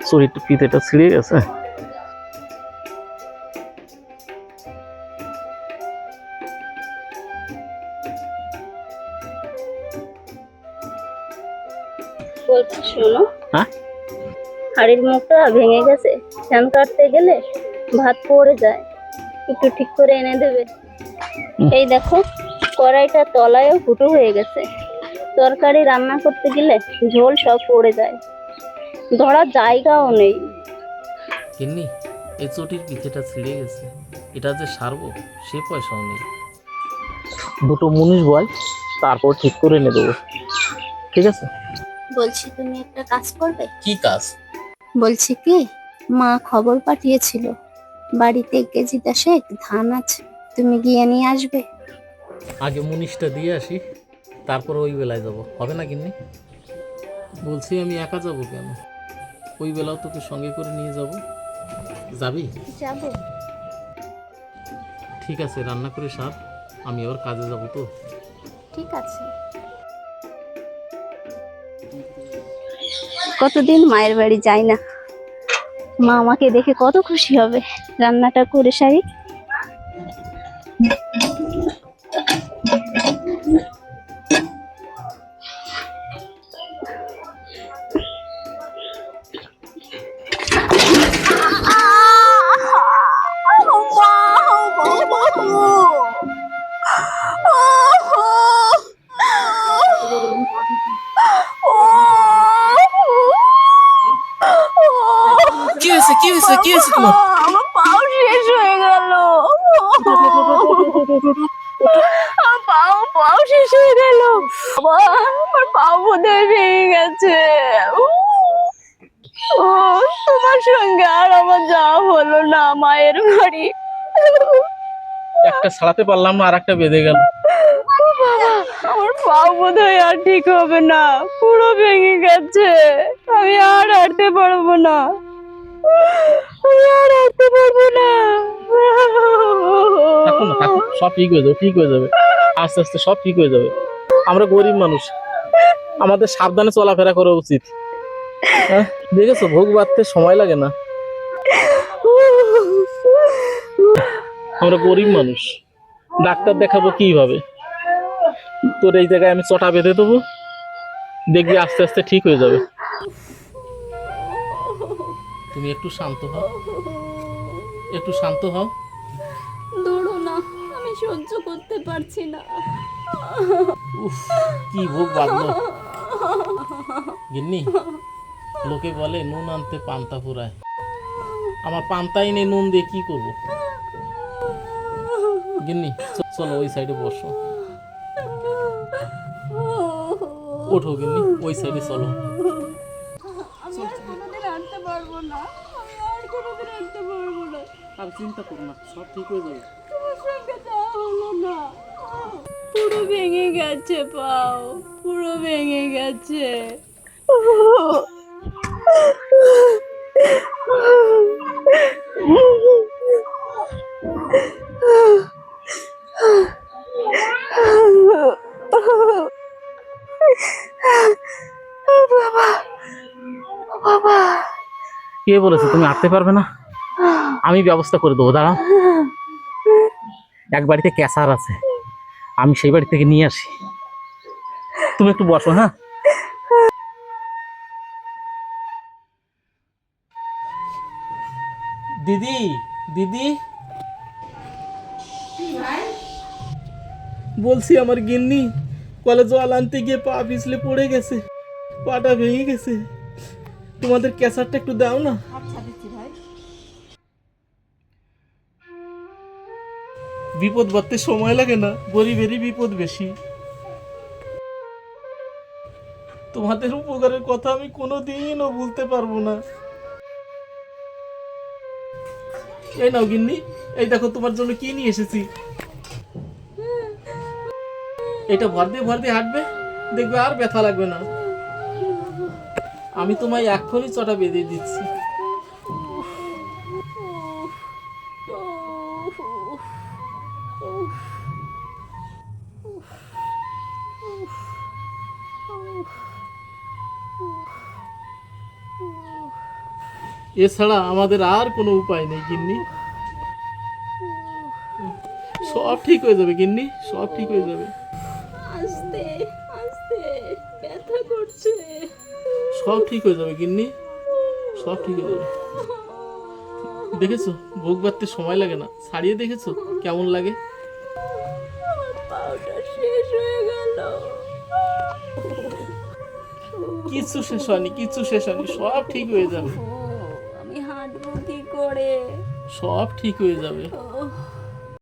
Sorry, পিঠেটা ছিঁড়ে গেছে। বলছি শোনো, হ্যাঁ, হাড়ির মুখটা ভেঙে গেছে, ফ্যান কাটতে গেলে ভাত পড়ে যায়, একটু ঠিক করে এনে দেবে? এই দেখো, কড়াইটা তলায়ও ফুটো হয়ে গেছে, তরকারি রান্না করতে গেলে ঝোল সব পড়ে যায়, ধরার জায়গাও নেই। গিন্নি, এই চটির পিঠেটা ছিঁড়ে গেছে, এটা যে সারবো সে পয়সাও নেই। দুটো মুনিশ বয়, তারপর ঠিক করে এনে দেবো, ঠিক আছে? বলছি তুমি একটা কাজ করবে? কি কাজ? বলছি কি, মা খবর পাঠিয়েছিল বাড়িতে কেজি 10 ধান আছে, তুমি গিয়ে নিয়ে আসবে। আগে মুনিশটা দিয়ে আসি, তারপর ওই বেলায় যাব, হবে না গিন্নি? বলছি আমি একা যাব কেন, ওই বেলাও তোকে সঙ্গে করে নিয়ে যাব। যাবি? যাবো। ঠিক আছে, রান্না করে সার, আমি আবার কাজে যাব তো। ঠিক আছে। কতদিন মায়ের বাড়ি যাই না, মা আমাকে দেখে কত খুশি হবে। রান্নাটা করে সারি। কি হয়েছে, কি হয়েছে, কি হয়েছে তোমার? আমার পাও শেষ হয়ে গেল। আমার পাও শেষ হয়ে গেল। বাবা, আমার পাও বোধহয় ভেঙে গেছে। ও, তোমার সঙ্গে আর আমার যাওয়া হলো না মায়ের বাড়ি। একটা ছাড়াতে পারলাম না, আর একটা বেঁধে গেল। বাবা, আমার পাও বোধহয় আর ঠিক হবে না, পুরো ভেঙে গেছে। আমি আর হাঁটতে পারবো না, আমি আর হাঁটতে পারবো না। থাকুন না, থাকুন, সব ঠিক হয়ে যাবে, ঠিক হয়ে যাবে, আস্তে আস্তে সব ঠিক হয়ে যাবে। আমরা গরিব মানুষ, আমাদের সাবধানে চলাফেরা করা উচিত। হ্যাঁ, দেখেছো, ভোগ বাঁধতে সময় লাগে না। আমরা গরিব মানুষ, ডাক্তার দেখাবো কিভাবে? তোর এই জায়গায় আমি চটা বেঁধে দেবো, দেখবি আস্তে আস্তে ঠিক হয়ে যাবে। তুমি একটু শান্ত হও, একটু শান্ত হও। দৌড়ো না, আমি সহ্য করতে পারছি না। উফ, কি ভোগ বাঁধলো। গিন্নি, লোকে বলে নুন আনতে পান্তা ফুরায়, আমার পান্তাই নেই, নুন দিয়ে কি করবো? গিন্নি, চলো ওই সাইডে বসো। ওঠো গিন্নি, ওই সাইডে চলো। আমি আর কোনোদিন হাঁটতে পারবো না, আমি আর কোনোদিন হাঁটতে পারবো না। আর চিন্তা করো না, সব ঠিক হয়ে যাবে। তোমার সঙ্গে যাওয়া হলো না, পুরো ভেঙে গেছে পাও, পুরো ভেঙে গেছে। কে বলেছে তুমি হাঁটতে পারবে না? আমি ব্যবস্থা করে দেবো, দাঁড়াও। এক বাড়িতে ক্যাসার আছে, আমি সেই বাড়ি থেকে নিয়ে আসি। তুমি একটু বসো, হ্যাঁ? দিদি, দিদি, বলছি আমার গিন্নি কলে জল আনতে গিয়ে পা পিছলে পড়ে গেছে, পাটা ভেঙে গেছে, তোমাদের ক্যাসারটা একটু দাও না। বিপদ বাড়তে সময় লাগে না, গরিবেরই বিপদ বেশি। তোমাদের উপকারের কথা আমি কোনোদিনও ভুলতে পারবো না। এই নাও গিন্নি, এই দেখো তোমার জন্য কি নিয়ে এসেছি। এটা ভর দিয়ে হাঁটবে, দেখবে আর ব্যথা লাগবে না। আমি তোমায় এক্ষুনি চটা বেঁধে দিচ্ছি। এছাড়া আমাদের আর কোনো উপায় নেই গিন্নি। সব ঠিক হয়ে যাবে গিন্নি, সব ঠিক হয়ে যাবে। আস্তে আস্তে ব্যথা করছে। সব ঠিক হয়ে যাবে গিন্নি, সব ঠিক হয়ে যাবে। দেখেছো ভোগ বাড়তে সময় লাগে না, ছাড়িয়ে দেখেছো কেমন লাগে? পাউডার শেষ হয়ে গেল। কিচ্ছু শেষ হয়নি, কিচ্ছু শেষ হয়নি, সব ঠিক হয়ে যাবে, আমি হাঁটবো কি করে? সব ঠিক হয়ে যাবে।